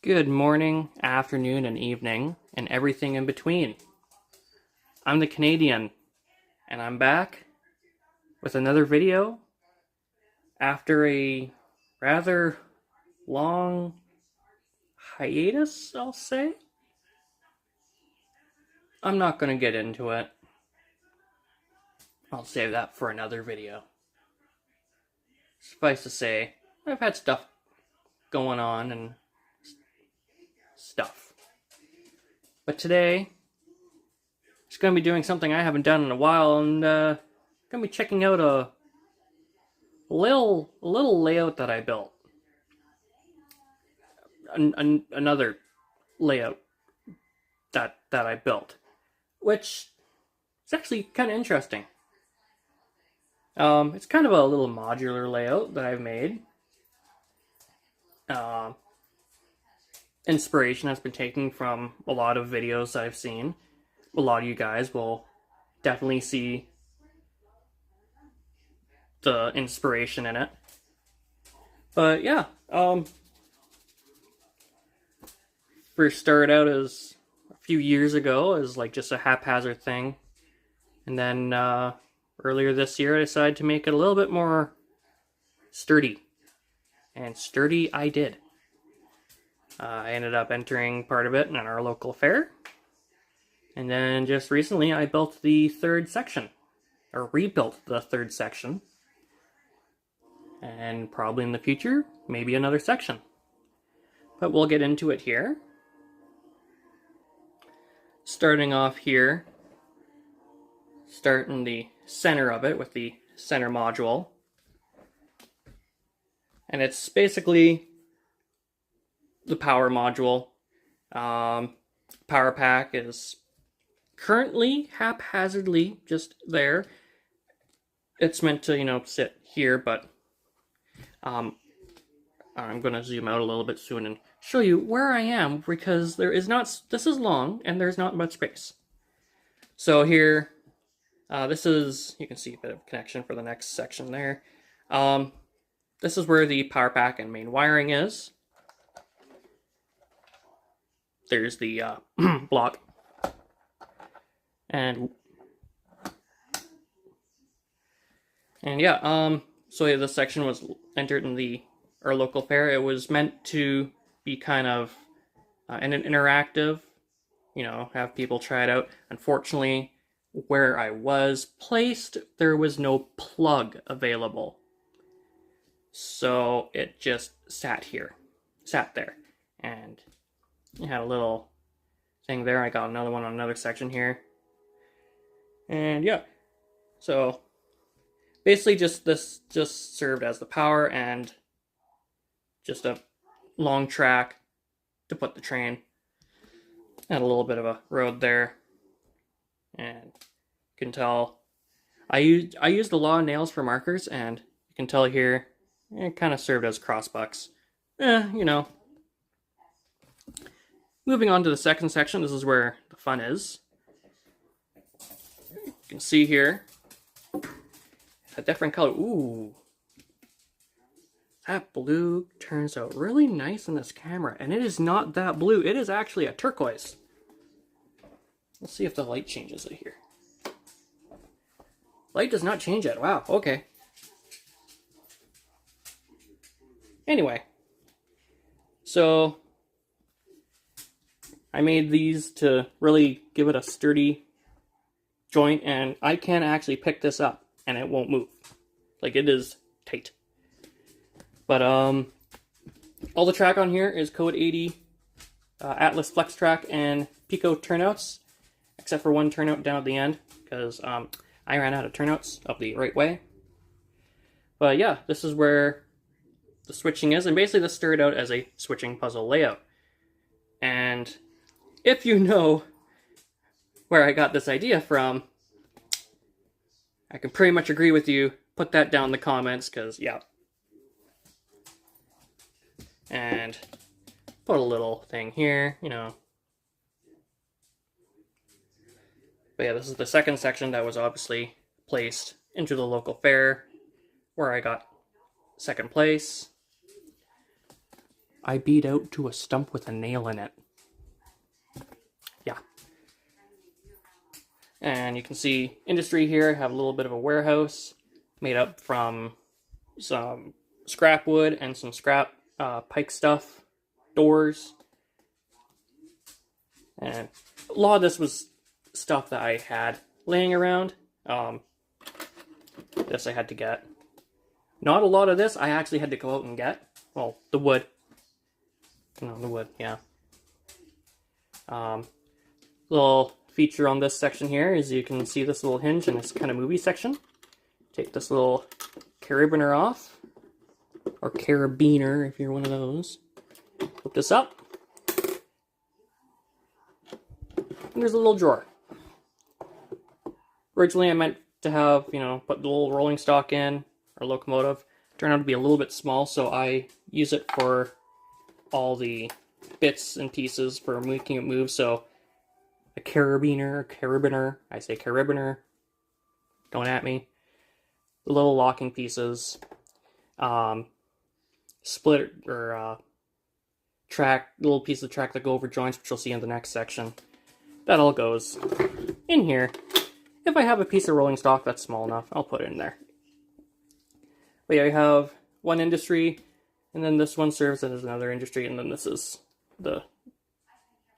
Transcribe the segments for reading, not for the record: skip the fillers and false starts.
Good morning, afternoon, and evening, and everything in between. I'm the Canadian, and I'm back with another video after a rather long hiatus, I'll say. I'm not going to get into it. I'll save that for another video. Suffice to say, I've had stuff going on and stuff. But today, just going to be doing something I haven't done in a while, and going to be checking out a little layout that I built. Another layout that I built, which is actually kind of interesting. It's kind of a little modular layout that I've made. Inspiration has been taken from a lot of videos that I've seen. A lot of you guys will definitely see the inspiration in it. But yeah, first started out as a few years ago as like just a haphazard thing. And then earlier this year I decided to make it a little bit more sturdy. And sturdy I did. I ended up entering part of it in our local fair. And then just recently I built the third section. Or rebuilt the third section. And probably in the future, maybe another section. But we'll get into it here. Starting off here, start in the center of it with the center module. And it's basically the power module. Power pack is currently haphazardly just there. It's meant to, sit here, but I'm going to zoom out a little bit soon and show you where I am, because this is long and there's not much space. So here, this is, you can see a bit of connection for the next section there. This is where the power pack and main wiring is. There's the block. And yeah, so yeah, this section was entered in our local fair. It was meant to be kind of an interactive, have people try it out. Unfortunately, where I was placed, there was no plug available. So it just sat there. And it had a little thing there. I got another one on another section here. And yeah, so basically this just served as the power and just a long track to put the train. Had a little bit of a road there. And you can tell I used a lot of nails for markers, and you can tell here it kind of served as crossbucks. Moving on to the second section, this is where the fun is. You can see here a different color. Ooh. That blue turns out really nice in this camera, and it is not that blue. It is actually a turquoise. Let's see if the light changes it here. Light does not change it. Wow, okay. Anyway, so I made these to really give it a sturdy joint, and I can actually pick this up and it won't move. Like, it is tight. But all the track on here is Code 80 Atlas Flex Track and Pico turnouts, except for one turnout down at the end, because I ran out of turnouts up the right way. But yeah, this is where the switching is, and basically this started out as a switching puzzle layout. And if you know where I got this idea from, I can pretty much agree with you. Put that down in the comments, because yeah. And put a little thing here, But yeah, this is the second section that was obviously placed into the local fair, where I got second place. I beat out to a stump with a nail in it. Yeah. And you can see industry here, have a little bit of a warehouse made up from some scrap wood and some scrap pike stuff, doors. And a lot of this was stuff that I had laying around. This I had to get. Not a lot of this I actually had to go out and get. Well, the wood. No, the wood, yeah. Little feature on this section here is you can see this little hinge in this kind of movie section. Take this little carabiner off, or carabiner if you're one of those. Flip this up. And there's a little drawer. Originally I meant to have, you know, put the little rolling stock in, or locomotive. Turned out to be a little bit small, so I use it for all the bits and pieces for making it move. So a carabiner, I say carabiner, don't at me. The little locking pieces, split or track, little piece of track that go over joints, which you'll see in the next section. That all goes in here. If I have a piece of rolling stock that's small enough, I'll put it in there. But yeah, I have one industry, and then this one serves as another industry, and then this is the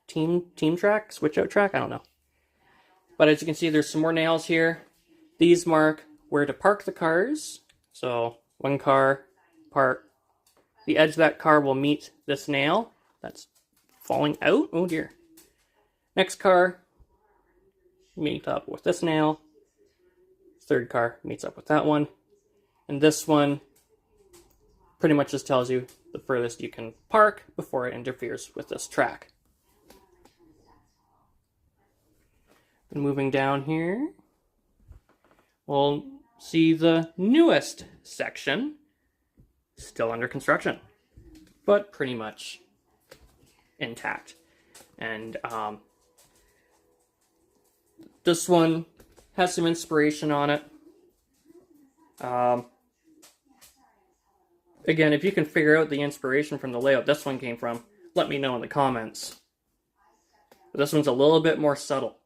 team track, switch out track, I don't know. But as you can see, there's some more nails here. These mark where to park the cars. So one car, park. The edge of that car will meet this nail. That's falling out. Oh dear. Next car, meet up with this nail. Third car meets up with that one. And this one pretty much just tells you the furthest you can park before it interferes with this track. And moving down here, we'll see the newest section, still under construction, but pretty much intact. And this one has some inspiration on it. Again, if you can figure out the inspiration from the layout this one came from, let me know in the comments. But this one's a little bit more subtle.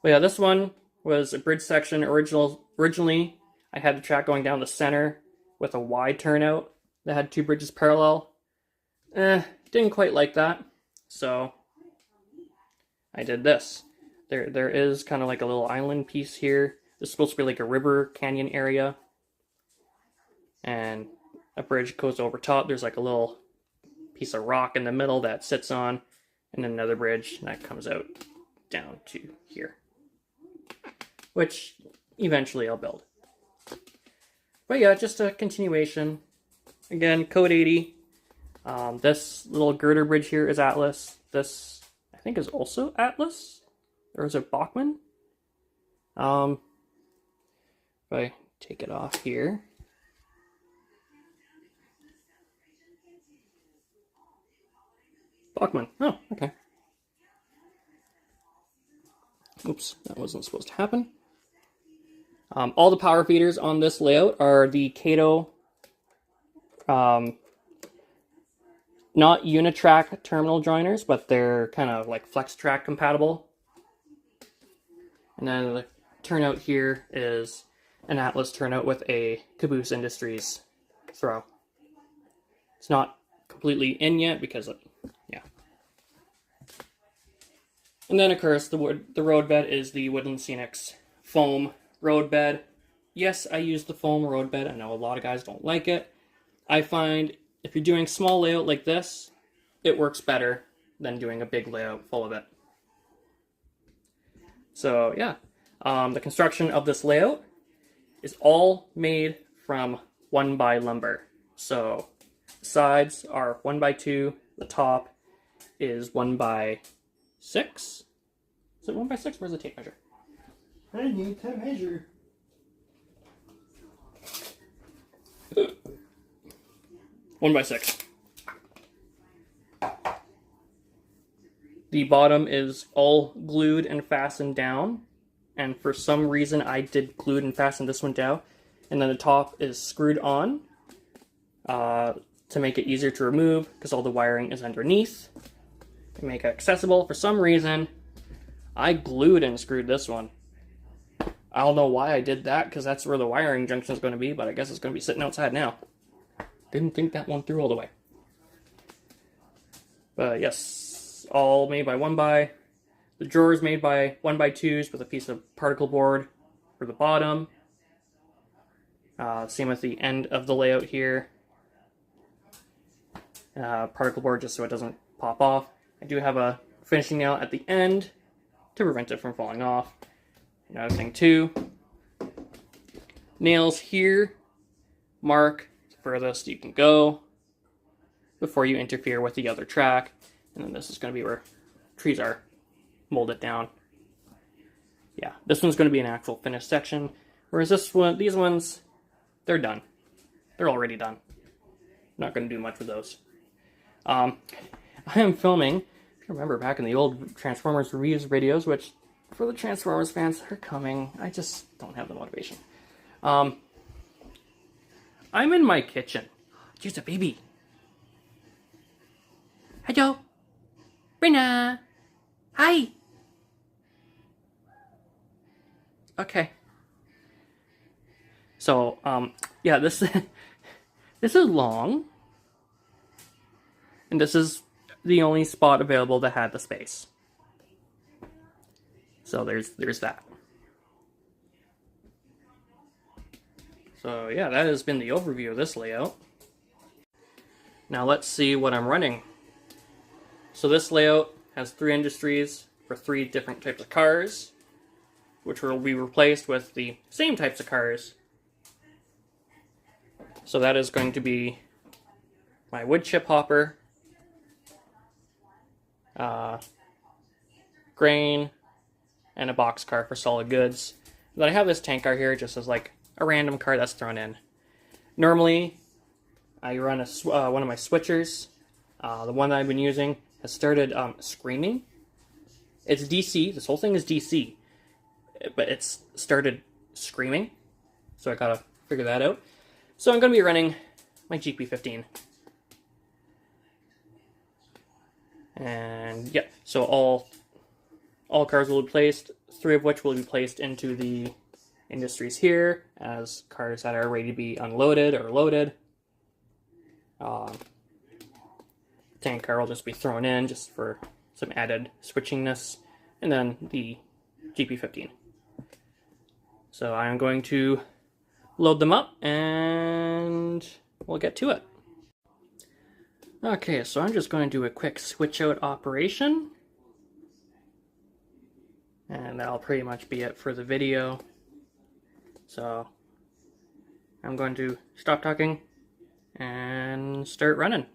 But yeah, this one was a bridge section. Originally, I had the track going down the center with a wide turnout that had two bridges parallel. Didn't quite like that, so I did this. There is kind of like a little island piece here. This is supposed to be like a river canyon area. And a bridge goes over top. There's like a little piece of rock in the middle that sits on, and then another bridge that comes out down to here, which eventually I'll build. But yeah, just a continuation. Again, code 80. This little girder bridge here is Atlas. This, I think, is also Atlas, or is it Bachmann? If I take it off here. Bachmann. Oh, okay. Oops, that wasn't supposed to happen. All the power feeders on this layout are the Kato, not Unitrack terminal joiners, but they're kind of like FlexTrack compatible. And then the turnout here is an Atlas turnout with a Caboose Industries throw. It's not completely in yet because of, yeah. And then of course the road bed is the Woodland Scenics foam road bed. Yes, I use the foam road bed. I know a lot of guys don't like it. I find if you're doing small layout like this, it works better than doing a big layout full of it. So yeah, the construction of this layout is all made from 1x lumber. So the sides are 1x2, the top is 1x6. Is it 1x6? Where's the tape measure? I need to measure. One by 6. The bottom is all glued and fastened down, and for some reason I did glued and fasten this one down, and then the top is screwed on. to make it easier to remove because all the wiring is underneath. To make it accessible, for some reason, I glued and screwed this one. I don't know why I did that because that's where the wiring junction is going to be, but I guess it's going to be sitting outside now. Didn't think that one through all the way. But yes, all made by 1x. The drawer is made by 1x2s with a piece of particle board for the bottom. Same with the end of the layout here. Particle board just so it doesn't pop off. I do have a finishing nail at the end to prevent it from falling off. Another thing too, nails here mark the furthest you can go before you interfere with the other track. And then this is going to be where trees are. Mold it down. Yeah, this one's going to be an actual finished section, whereas these ones, they're done. They're already done. Not going to do much with those. I am filming, if you remember back in the old Transformers reviews videos, which for the Transformers fans, they're coming. I just don't have the motivation. I'm in my kitchen. Here's a baby. Hello. Brenna. Hi. Okay. So, yeah, this this is long. And this is the only spot available that had the space. So there's that. So yeah, that has been the overview of this layout. Now let's see what I'm running. So this layout has 3 industries for 3 different types of cars, which will be replaced with the same types of cars. So that is going to be my wood chip hopper, grain, and a box car for solid goods. Then I have this tank car here just as like a random car that's thrown in. Normally, I run one of my switchers. The one that I've been using has started screaming. It's DC. This whole thing is DC. But it's started screaming. So I gotta figure that out. So I'm gonna be running my GP15. And yeah, so all cars will be placed, 3 of which will be placed into the industries here as cars that are ready to be unloaded or loaded. Tank car will just be thrown in just for some added switchingness, and then the GP15. So I'm going to load them up and we'll get to it. Okay, so I'm just going to do a quick switch out operation. And that'll pretty much be it for the video. So I'm going to stop talking and start running.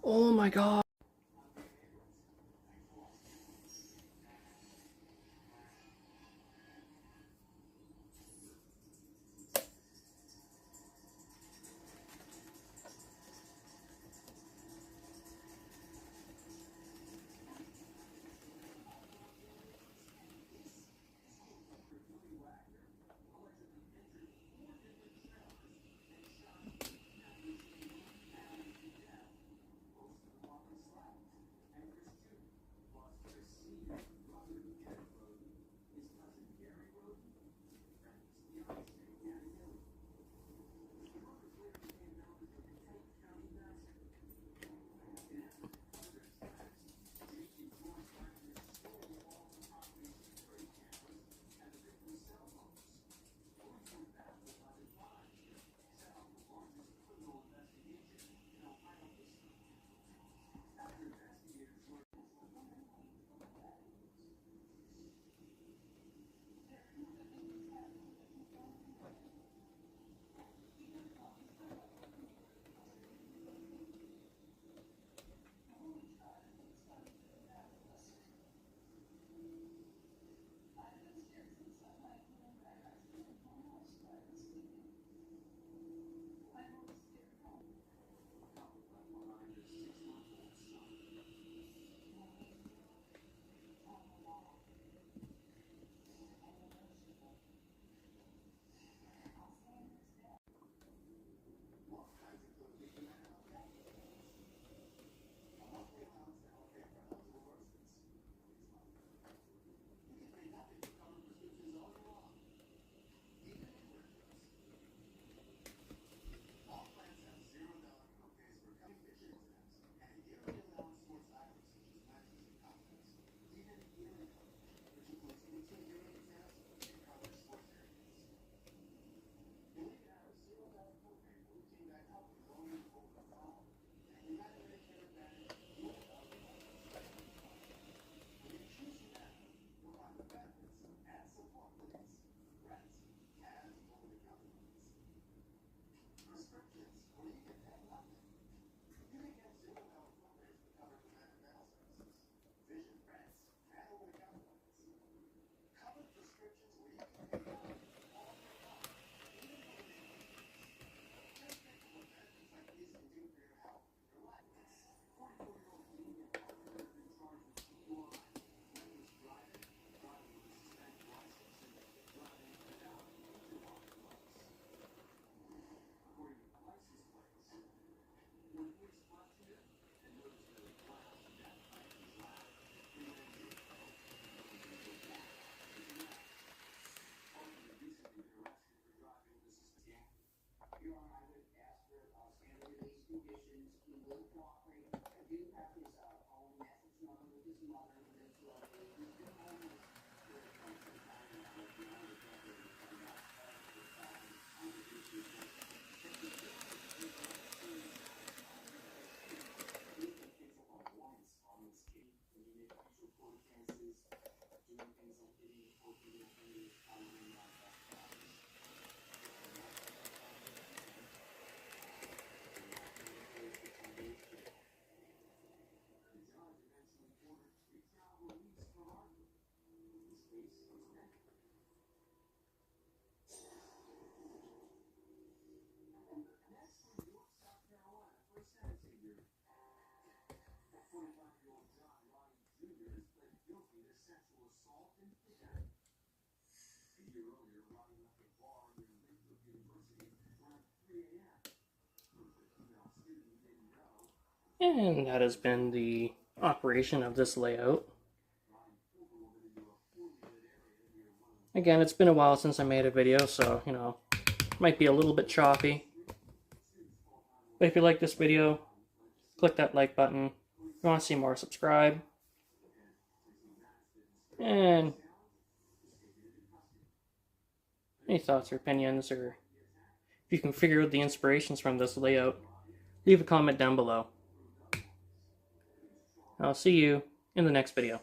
Oh my god. And that has been the operation of this layout. Again, it's been a while since I made a video, so, you know, might be a little bit choppy. But if you like this video, click that like button. If you want to see more, subscribe. And any thoughts or opinions, or if you can figure out the inspirations from this layout, leave a comment down below. I'll see you in the next video.